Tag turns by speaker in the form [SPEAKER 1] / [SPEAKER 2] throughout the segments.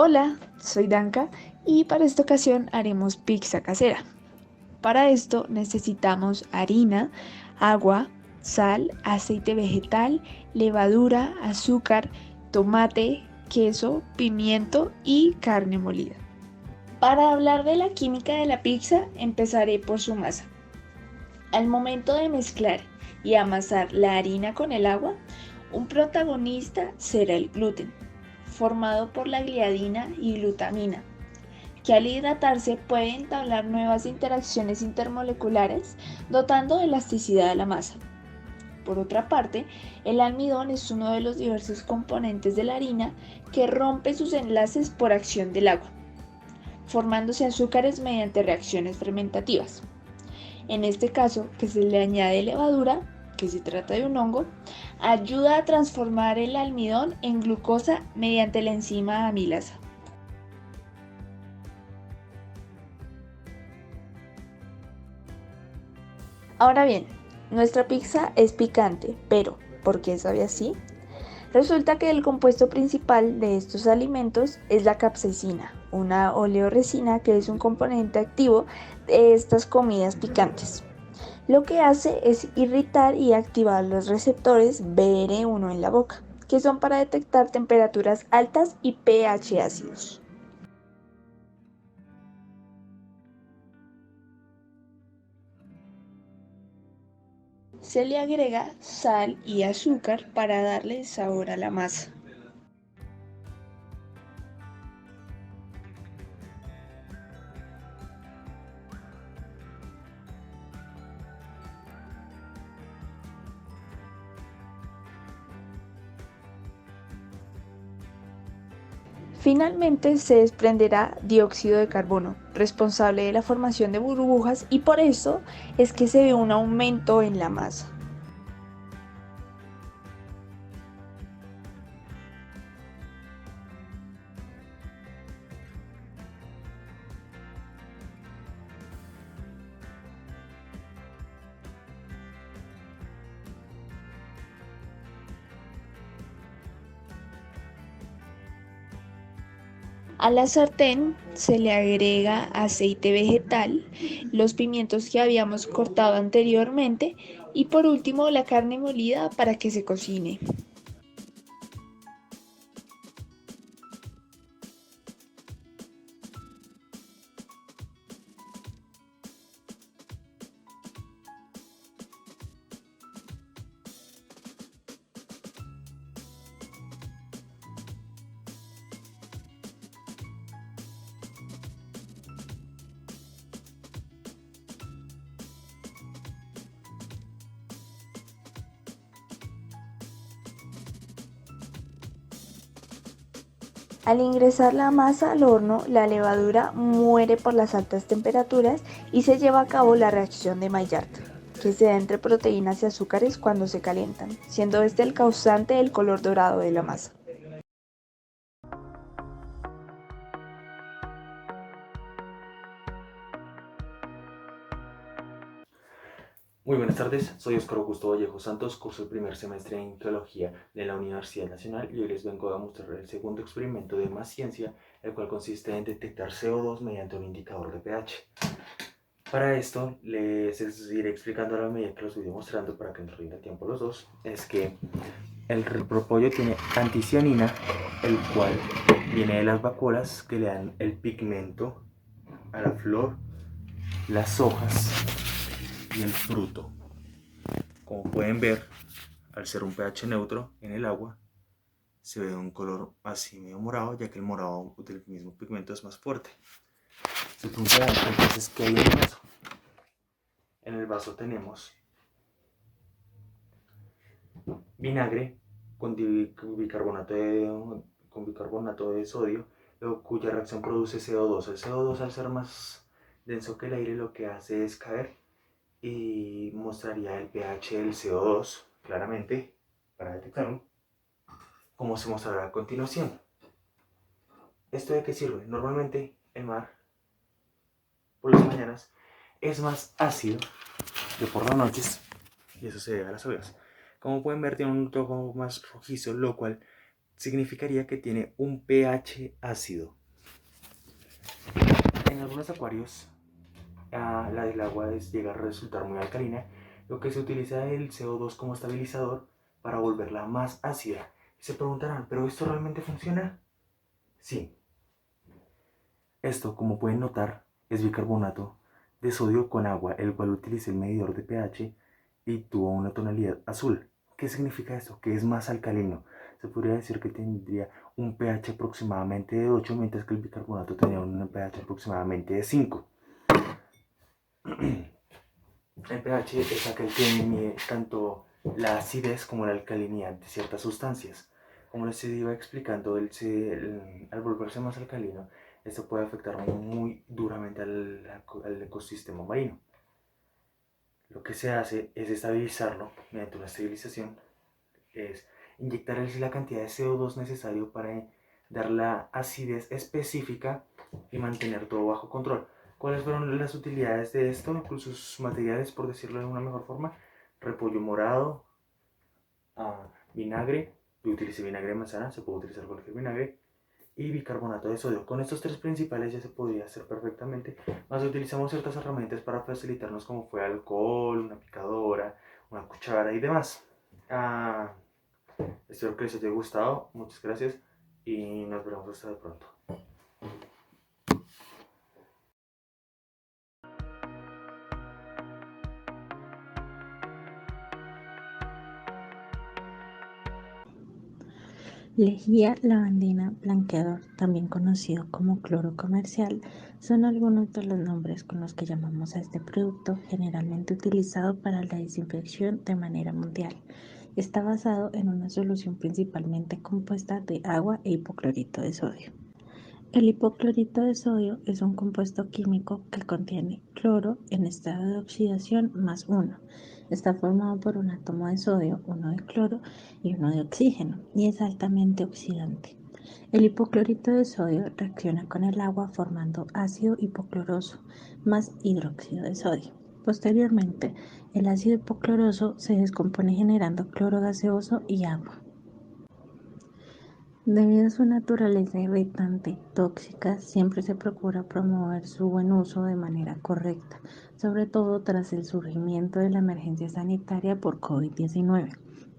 [SPEAKER 1] Hola, soy Danka y para esta ocasión haremos pizza casera. Para esto necesitamos harina, agua, sal, aceite vegetal, levadura, azúcar, tomate, queso, pimiento y carne molida. Para hablar de la química de la pizza, empezaré por su masa. Al momento de mezclar y amasar la harina con el agua, un protagonista será el gluten, formado por la gliadina y glutamina, que al hidratarse puede entablar nuevas interacciones intermoleculares, dotando de elasticidad a la masa. Por otra parte, el almidón es uno de los diversos componentes de la harina que rompe sus enlaces por acción del agua, formándose azúcares mediante reacciones fermentativas. En este caso, que se le añade levadura, que se trata de un hongo, ayuda a transformar el almidón en glucosa mediante la enzima amilasa. Ahora bien, nuestra pizza es picante, pero ¿por qué sabe así? Resulta que el compuesto principal de estos alimentos es la capsaicina, una oleoresina que es un componente activo de estas comidas picantes. Lo que hace es irritar y activar los receptores BR1 en la boca, que son para detectar temperaturas altas y pH ácidos. Se le agrega sal y azúcar para darle sabor a la masa. Finalmente se desprenderá dióxido de carbono, responsable de la formación de burbujas, y por eso es que se ve un aumento en la masa. A la sartén se le agrega aceite vegetal, los pimientos que habíamos cortado anteriormente y por último la carne molida para que se cocine. Al ingresar la masa al horno, la levadura muere por las altas temperaturas y se lleva a cabo la reacción de Maillard, que se da entre proteínas y azúcares cuando se calientan, siendo este el causante del color dorado de la masa.
[SPEAKER 2] Muy buenas tardes, soy Óscar Augusto Vallejo Santos, curso el primer semestre en Geología de la Universidad Nacional y hoy les vengo a mostrar el segundo experimento de Más Ciencia, el cual consiste en detectar CO2 mediante un indicador de pH. Para esto les iré explicando a la medida que los voy mostrando para que nos rinda tiempo los dos, es que el propóleo tiene anticianina, el cual viene de las vacuolas que le dan el pigmento a la flor, las hojas y el fruto. Como pueden ver, al ser un pH neutro en el agua, se ve un color así medio morado, ya que el morado del mismo pigmento es más fuerte. Se preguntarán entonces qué hay en el vaso. En el vaso tenemos vinagre con bicarbonato de sodio, cuya reacción produce CO2. El CO2, al ser más denso que el aire, lo que hace es caer y mostraría el pH del CO2 claramente para detectarlo, como se mostrará a continuación. ¿Esto de qué sirve? Normalmente el mar por las mañanas es más ácido que por las noches, y eso se debe a las olas. Como pueden ver, tiene un tono más rojizo, lo cual significaría que tiene un pH ácido. En algunos acuarios, la del agua llega a resultar muy alcalina, lo que se utiliza el CO2 como estabilizador para volverla más ácida. Y se preguntarán, ¿pero esto realmente funciona? Sí. Esto, como pueden notar, es bicarbonato de sodio con agua, el cual utiliza el medidor de pH y tuvo una tonalidad azul. ¿Qué significa esto? Que es más alcalino. Se podría decir que tendría un pH aproximadamente de 8, mientras que el bicarbonato tenía un pH aproximadamente de 5. El pH es aquel que mide tanto la acidez como la alcalinidad de ciertas sustancias. Como les iba explicando, al volverse más alcalino, esto puede afectar muy duramente al ecosistema marino. Lo que se hace es estabilizarlo mediante una estabilización, es inyectarles la cantidad de CO2 necesario para dar la acidez específica y mantener todo bajo control. ¿Cuáles fueron las utilidades de esto? Sus materiales, por decirlo de una mejor forma: repollo morado, vinagre, yo utilicé vinagre de manzana, se puede utilizar cualquier vinagre, y bicarbonato de sodio. Con estos tres principales ya se podría hacer perfectamente, más utilizamos ciertas herramientas para facilitarnos, como fue alcohol, una picadora, una cuchara y demás. Espero que les haya gustado, muchas gracias y nos veremos hasta de pronto.
[SPEAKER 3] Lejía lavandina blanqueador, también conocido como cloro comercial, son algunos de los nombres con los que llamamos a este producto, generalmente utilizado para la desinfección de manera mundial. Está basado en una solución principalmente compuesta de agua e hipoclorito de sodio. El hipoclorito de sodio es un compuesto químico que contiene cloro en estado de oxidación más 1. Está formado por un átomo de sodio, uno de cloro y uno de oxígeno, y es altamente oxidante. El hipoclorito de sodio reacciona con el agua formando ácido hipocloroso más hidróxido de sodio. Posteriormente, el ácido hipocloroso se descompone generando cloro gaseoso y agua. Debido a su naturaleza irritante y tóxica, siempre se procura promover su buen uso de manera correcta, sobre todo tras el surgimiento de la emergencia sanitaria por COVID-19,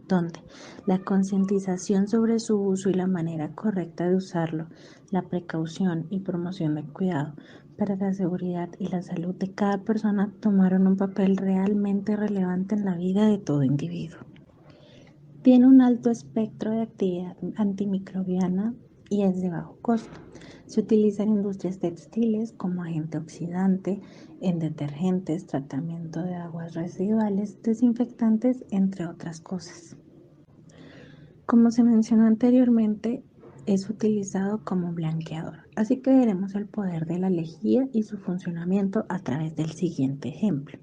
[SPEAKER 3] donde la concientización sobre su uso y la manera correcta de usarlo, la precaución y promoción del cuidado para la seguridad y la salud de cada persona tomaron un papel realmente relevante en la vida de todo individuo. Tiene un alto espectro de actividad antimicrobiana y es de bajo costo. Se utiliza en industrias textiles como agente oxidante, en detergentes, tratamiento de aguas residuales, desinfectantes, entre otras cosas. Como se mencionó anteriormente, es utilizado como blanqueador, así que veremos el poder de la lejía y su funcionamiento a través del siguiente ejemplo.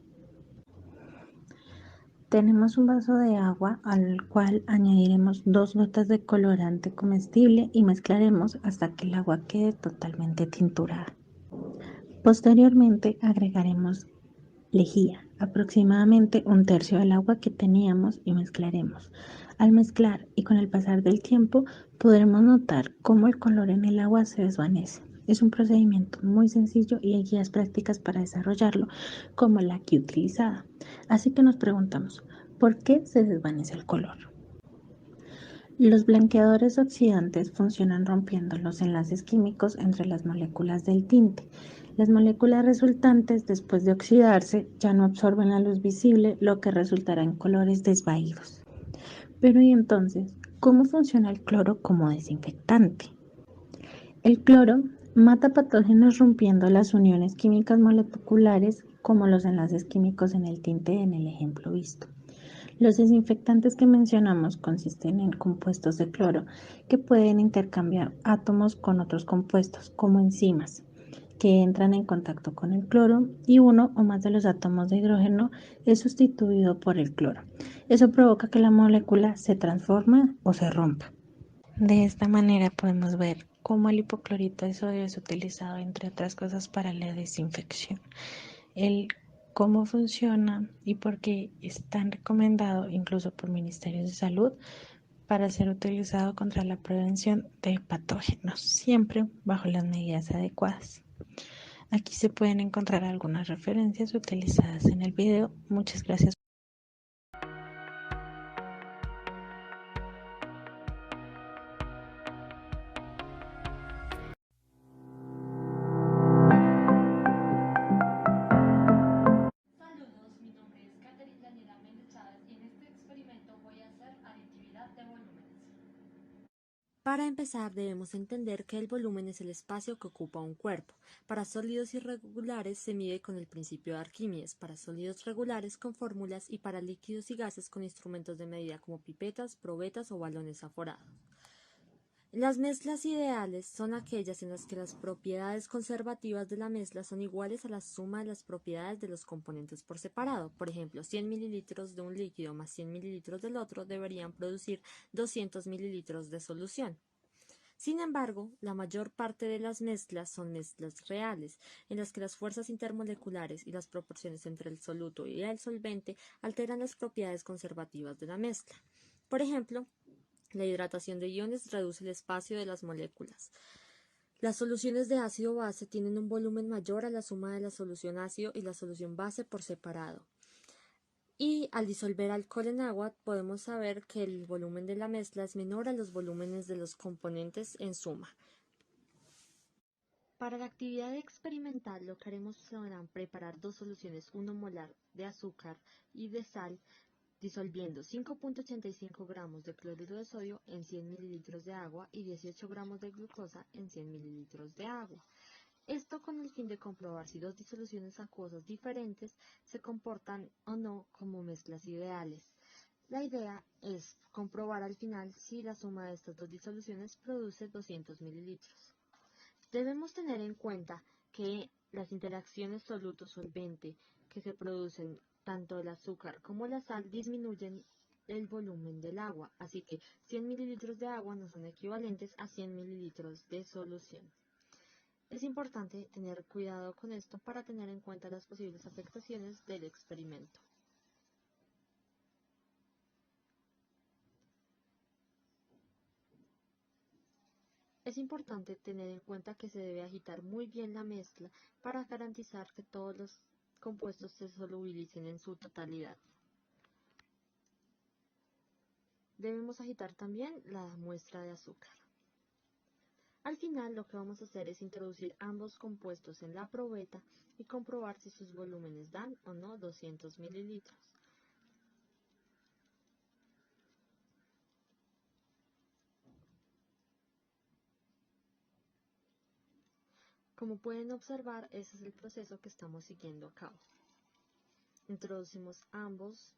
[SPEAKER 3] Tenemos un vaso de agua al cual añadiremos 2 gotas de colorante comestible y mezclaremos hasta que el agua quede totalmente tinturada. Posteriormente agregaremos lejía, aproximadamente 1/3 del agua que teníamos, y mezclaremos. Al mezclar y con el pasar del tiempo podremos notar cómo el color en el agua se desvanece. Es un procedimiento muy sencillo y hay guías prácticas para desarrollarlo, como la aquí utilizada. Así que nos preguntamos, ¿por qué se desvanece el color? Los blanqueadores oxidantes funcionan rompiendo los enlaces químicos entre las moléculas del tinte. Las moléculas resultantes, después de oxidarse, ya no absorben la luz visible, lo que resultará en colores desvaídos. Pero ¿y entonces cómo funciona el cloro como desinfectante? El cloro mata patógenos rompiendo las uniones químicas moleculares, como los enlaces químicos en el tinte en el ejemplo visto. Los desinfectantes que mencionamos consisten en compuestos de cloro que pueden intercambiar átomos con otros compuestos, como enzimas, que entran en contacto con el cloro y uno o más de los átomos de hidrógeno es sustituido por el cloro. Eso provoca que la molécula se transforme o se rompa. De esta manera podemos ver cómo el hipoclorito de sodio es utilizado, entre otras cosas, para la desinfección. Cómo funciona y por qué es tan recomendado, incluso por ministerios de salud, para ser utilizado contra la prevención de patógenos, siempre bajo las medidas adecuadas. Aquí se pueden encontrar algunas referencias utilizadas en el video. Muchas gracias.
[SPEAKER 4] Saludos, mi nombre es Caterina Daniela Méndez Chávez y en este experimento voy a hacer aditividad de volúmenes. Para empezar, debemos entender que el volumen es el espacio que ocupa un cuerpo. Para sólidos irregulares se mide con el principio de Arquímedes, para sólidos regulares con fórmulas y para líquidos y gases con instrumentos de medida como pipetas, probetas o balones aforados. Las mezclas ideales son aquellas en las que las propiedades conservativas de la mezcla son iguales a la suma de las propiedades de los componentes por separado. Por ejemplo, 100 mililitros de un líquido más 100 mililitros del otro deberían producir 200 mililitros de solución. Sin embargo, la mayor parte de las mezclas son mezclas reales, en las que las fuerzas intermoleculares y las proporciones entre el soluto y el solvente alteran las propiedades conservativas de la mezcla. Por ejemplo, la hidratación de iones reduce el espacio de las moléculas. Las soluciones de ácido-base tienen un volumen mayor a la suma de la solución ácido y la solución base por separado. Y al disolver alcohol en agua podemos saber que el volumen de la mezcla es menor a los volúmenes de los componentes en suma. Para la actividad experimental lo que haremos será preparar dos soluciones 1 molar de azúcar y de sal, disolviendo 5.85 gramos de cloruro de sodio en 100 mililitros de agua y 18 gramos de glucosa en 100 mililitros de agua. Esto con el fin de comprobar si dos disoluciones acuosas diferentes se comportan o no como mezclas ideales. La idea es comprobar al final si la suma de estas dos disoluciones produce 200 mililitros. Debemos tener en cuenta que las interacciones soluto-solvente que se producen tanto el azúcar como la sal disminuyen el volumen del agua, así que 100 mililitros de agua no son equivalentes a 100 mililitros de solución. Es importante tener cuidado con esto para tener en cuenta las posibles afectaciones del experimento. Es importante tener en cuenta que se debe agitar muy bien la mezcla para garantizar que todos los compuestos se solubilicen en su totalidad. Debemos agitar también la muestra de azúcar. Al final lo que vamos a hacer es introducir ambos compuestos en la probeta y comprobar si sus volúmenes dan o no 200 mililitros. Como pueden observar, ese es el proceso que estamos siguiendo a cabo. Introducimos ambos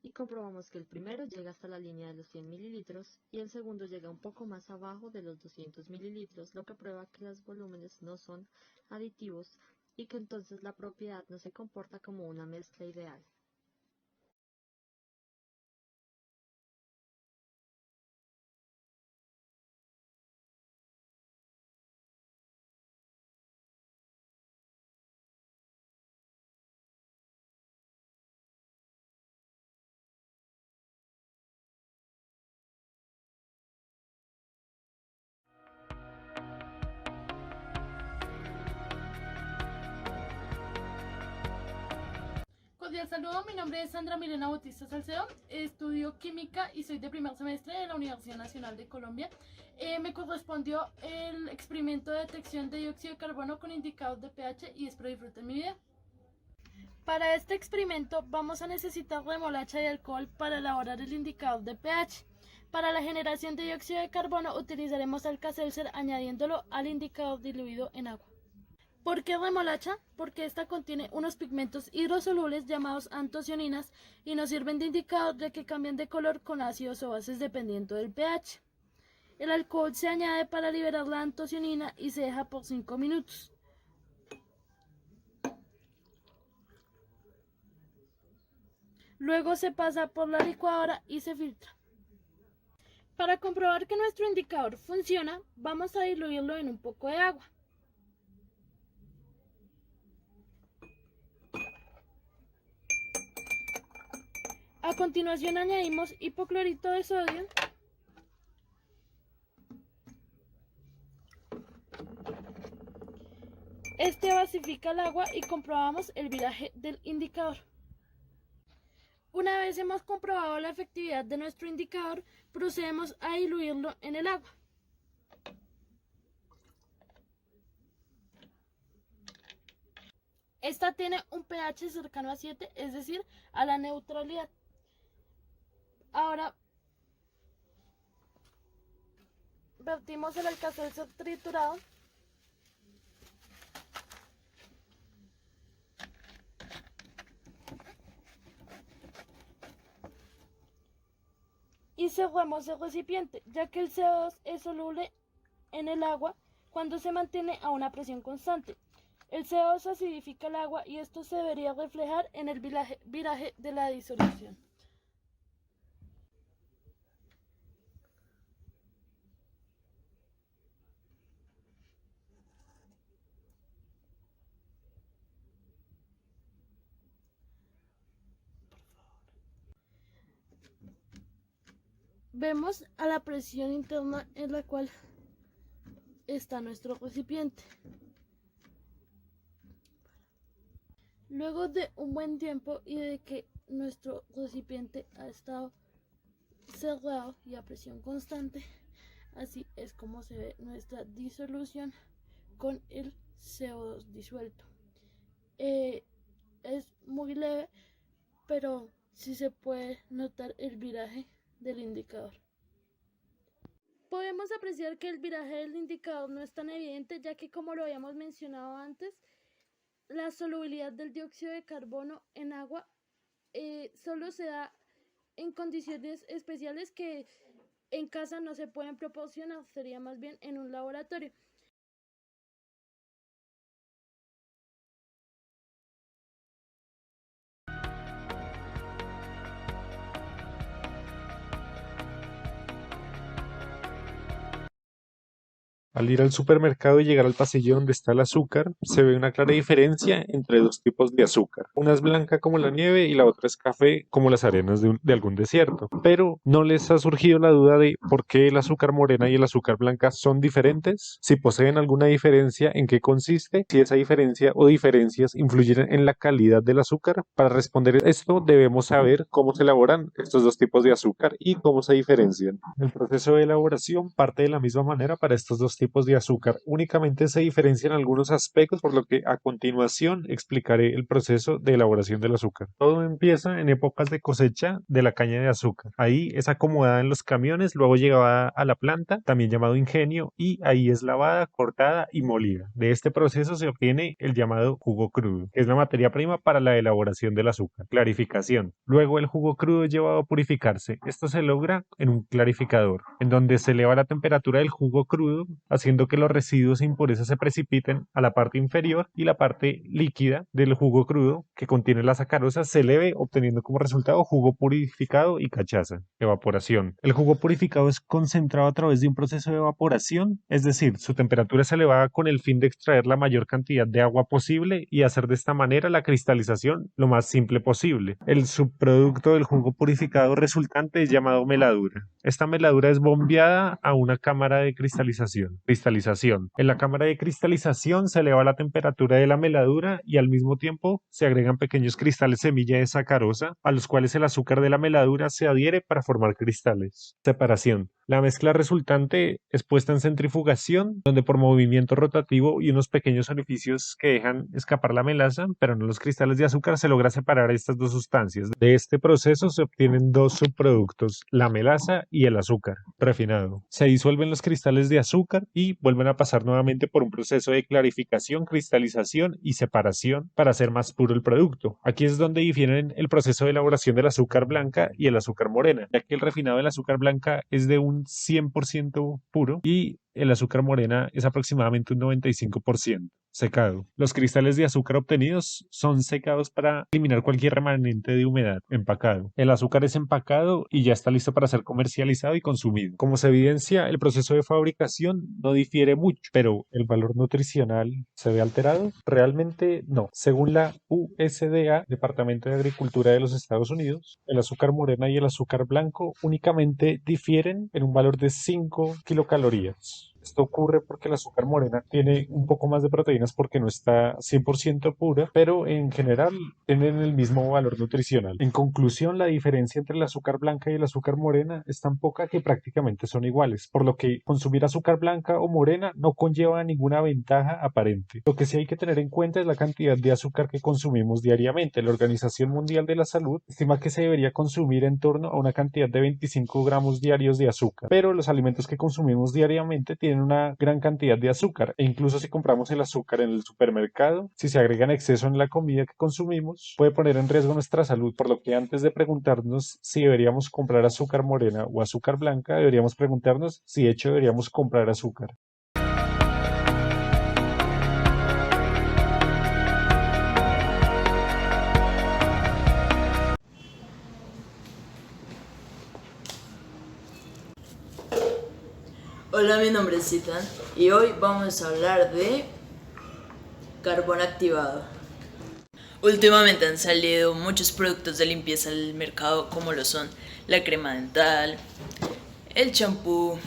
[SPEAKER 4] y comprobamos que el primero llega hasta la línea de los 100 mililitros y el segundo llega un poco más abajo de los 200 mililitros, lo que prueba que los volúmenes no son aditivos y que entonces la propiedad no se comporta como una mezcla ideal.
[SPEAKER 5] Cordial saludo, mi nombre es Sandra Milena Bautista Salcedo, estudio química y soy de primer semestre de la Universidad Nacional de Colombia. Me correspondió el experimento de detección de dióxido de carbono con indicador de pH y espero disfruten mi video. Para este experimento vamos a necesitar remolacha y alcohol para elaborar el indicador de pH. Para la generación de dióxido de carbono utilizaremos Alka-Seltzer añadiéndolo al indicador diluido en agua. ¿Por qué remolacha? Porque esta contiene unos pigmentos hidrosolubles llamados antocianinas y nos sirven de indicador de que cambian de color con ácidos o bases dependiendo del pH. El alcohol se añade para liberar la antocianina y se deja por 5 minutos. Luego se pasa por la licuadora y se filtra. Para comprobar que nuestro indicador funciona, vamos a diluirlo en un poco de agua. A continuación añadimos hipoclorito de sodio Este basifica el agua y comprobamos el viraje del indicador. Una vez hemos comprobado la efectividad de nuestro indicador, procedemos a diluirlo en el agua. Esta tiene un pH cercano a 7, es decir, a la neutralidad. Ahora vertimos el alcázar triturado y cerramos el recipiente, ya que el CO2 es soluble en el agua cuando se mantiene a una presión constante. El CO2 acidifica el agua y esto se debería reflejar en el viraje de la disolución. Vemos a la presión interna en la cual está nuestro recipiente. Luego de un buen tiempo y de que nuestro recipiente ha estado cerrado y a presión constante, así es como se ve nuestra disolución con el CO2 disuelto. Es muy leve, pero sí se puede notar el viraje del indicador. Podemos apreciar que el viraje del indicador no es tan evidente, ya que, como lo habíamos mencionado antes, la solubilidad del dióxido de carbono en agua solo se da en condiciones especiales que en casa no se pueden proporcionar, sería más bien en un laboratorio.
[SPEAKER 6] Al ir al supermercado y llegar al pasillo donde está el azúcar, se ve una clara diferencia entre dos tipos de azúcar. Una es blanca como la nieve y la otra es café como las arenas de algún desierto. Pero ¿no les ha surgido la duda de por qué el azúcar morena y el azúcar blanca son diferentes? Si poseen alguna diferencia, ¿en qué consiste? Si esa diferencia o diferencias influyen en la calidad del azúcar. Para responder esto debemos saber cómo se elaboran estos dos tipos de azúcar y cómo se diferencian. El proceso de elaboración parte de la misma manera para estos dos tipos de azúcar, únicamente se diferencian algunos aspectos, por lo que a continuación explicaré el proceso de elaboración del azúcar. Todo empieza en épocas de cosecha de la caña de azúcar. Ahí es acomodada en los camiones, luego llevada a la planta, también llamado ingenio, y ahí es lavada, cortada y molida. De este proceso se obtiene el llamado jugo crudo, que es la materia prima para la elaboración del azúcar. Clarificación. Luego el jugo crudo es llevado a purificarse. Esto se logra en un clarificador, en donde se eleva la temperatura del jugo crudo, haciendo que los residuos e impurezas se precipiten a la parte inferior y la parte líquida del jugo crudo que contiene la sacarosa se eleve, obteniendo como resultado jugo purificado y cachaza. Evaporación. El jugo purificado es concentrado a través de un proceso de evaporación, es decir, su temperatura es elevada con el fin de extraer la mayor cantidad de agua posible y hacer de esta manera la cristalización lo más simple posible. El subproducto del jugo purificado resultante es llamado meladura. Esta meladura es bombeada a una cámara de cristalización. Cristalización. En la cámara de cristalización se eleva la temperatura de la meladura y al mismo tiempo se agregan pequeños cristales semilla de sacarosa a los cuales el azúcar de la meladura se adhiere para formar cristales. Separación. La mezcla resultante es puesta en centrifugación, donde por movimiento rotativo y unos pequeños orificios que dejan escapar la melaza, pero no los cristales de azúcar, se logra separar estas dos sustancias. De este proceso se obtienen dos subproductos, la melaza y el azúcar refinado. Se disuelven los cristales de azúcar y vuelven a pasar nuevamente por un proceso de clarificación, cristalización y separación para hacer más puro el producto. Aquí es donde difieren el proceso de elaboración del azúcar blanca y el azúcar morena, ya que el refinado del azúcar blanca es de un 100% puro y el azúcar morena es aproximadamente un 95% secado. Los cristales de azúcar obtenidos son secados para eliminar cualquier remanente de humedad. Empacado. El azúcar es empacado y ya está listo para ser comercializado y consumido. Como se evidencia, el proceso de fabricación no difiere mucho, pero ¿el valor nutricional se ve alterado? Realmente no. Según la USDA, Departamento de Agricultura de los Estados Unidos, el azúcar morena y el azúcar blanco únicamente difieren en un valor de 5 kilocalorías. Esto ocurre porque el azúcar morena tiene un poco más de proteínas porque no está 100% pura, pero en general tienen el mismo valor nutricional. En conclusión, la diferencia entre el azúcar blanca y el azúcar morena es tan poca que prácticamente son iguales, por lo que consumir azúcar blanca o morena no conlleva ninguna ventaja aparente. Lo que sí hay que tener en cuenta es la cantidad de azúcar que consumimos diariamente. La Organización Mundial de la Salud estima que se debería consumir en torno a una cantidad de 25 gramos diarios de azúcar, pero los alimentos que consumimos diariamente tienen una gran cantidad de azúcar e incluso si compramos el azúcar en el supermercado, si se agrega en exceso en la comida que consumimos, puede poner en riesgo nuestra salud, por lo que antes de preguntarnos si deberíamos comprar azúcar morena o azúcar blanca, deberíamos preguntarnos si de hecho deberíamos comprar azúcar.
[SPEAKER 7] Hola, mi nombre es Ethan y hoy vamos a hablar de carbón activado. Últimamente han salido muchos productos de limpieza al mercado como lo son la crema dental, el champú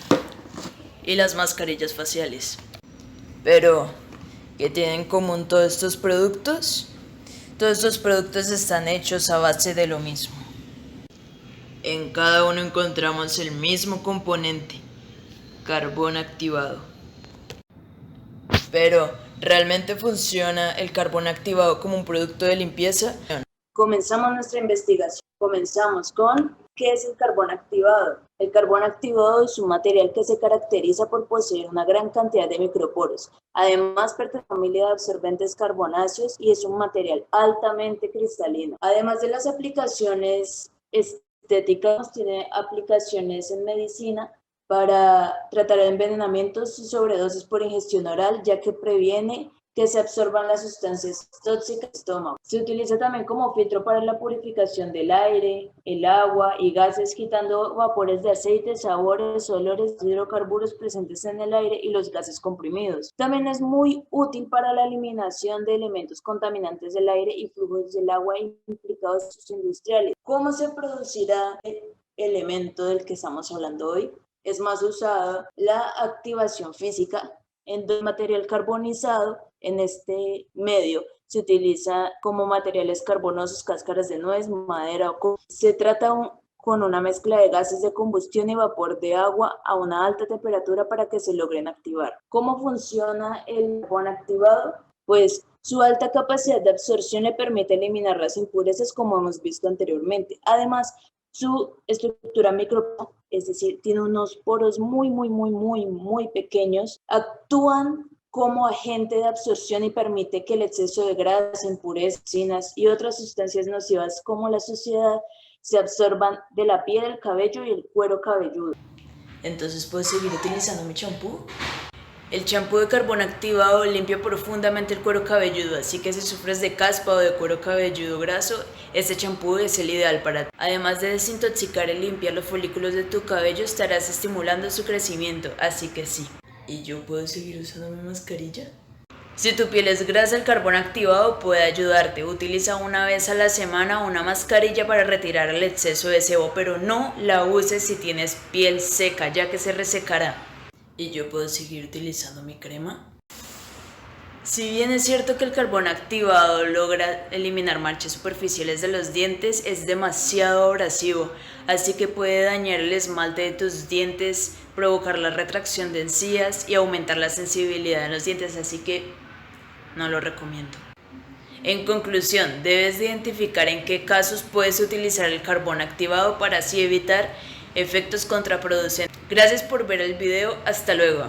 [SPEAKER 7] y las mascarillas faciales. Pero, ¿qué tienen en común todos estos productos? Todos estos productos están hechos a base de lo mismo. En cada uno encontramos el mismo componente, carbón activado. Pero, ¿realmente funciona el carbón activado como un producto de limpieza?
[SPEAKER 8] Comenzamos nuestra investigación. Comenzamos con ¿qué es el carbón activado? El carbón activado es un material que se caracteriza por poseer una gran cantidad de microporos. Además, pertenece a la familia de absorbentes carbonáceos y es un material altamente cristalino. Además de las aplicaciones estéticas, tiene aplicaciones en medicina para tratar envenenamientos y sobredosis por ingestión oral, ya que previene que se absorban las sustancias tóxicas del estómago. Se utiliza también como filtro para la purificación del aire, el agua y gases, quitando vapores de aceite, sabores, olores, hidrocarburos presentes en el aire y los gases comprimidos. También es muy útil para la eliminación de elementos contaminantes del aire y flujos del agua implicados en sus industriales. ¿Cómo se producirá el elemento del que estamos hablando hoy? Es más usada la activación física en material carbonizado. En este medio se utiliza como materiales carbonosos, cáscaras de nuez, madera o se trata con una mezcla de gases de combustión y vapor de agua a una alta temperatura para que se logren activar. ¿Cómo funciona el carbón activado? Pues su alta capacidad de absorción le permite eliminar las impurezas como hemos visto anteriormente. Además, su estructura micro, es decir, tiene unos poros muy pequeños, actúan como agente de absorción y permite que el exceso de grasas, impurezas, toxinas y otras sustancias nocivas como la suciedad se absorban de la piel, el cabello y el cuero cabelludo.
[SPEAKER 7] Entonces, ¿puedo seguir utilizando mi champú? El champú de carbón activado limpia profundamente el cuero cabelludo, así que si sufres de caspa o de cuero cabelludo graso, este champú es el ideal para ti. Además de desintoxicar y limpiar los folículos de tu cabello, estarás estimulando su crecimiento, así que sí. ¿Y yo puedo seguir usando mi mascarilla? Si tu piel es grasa, el carbón activado puede ayudarte. Utiliza una vez a la semana una mascarilla para retirar el exceso de sebo, pero no la uses si tienes piel seca, ya que se resecará. ¿Y yo puedo seguir utilizando mi crema? Si bien es cierto que el carbón activado logra eliminar manchas superficiales de los dientes, es demasiado abrasivo, así que puede dañar el esmalte de tus dientes, provocar la retracción de encías y aumentar la sensibilidad en los dientes, así que no lo recomiendo. En conclusión, debes de identificar en qué casos puedes utilizar el carbón activado para así evitar efectos contraproducentes. Gracias por ver el video, hasta luego.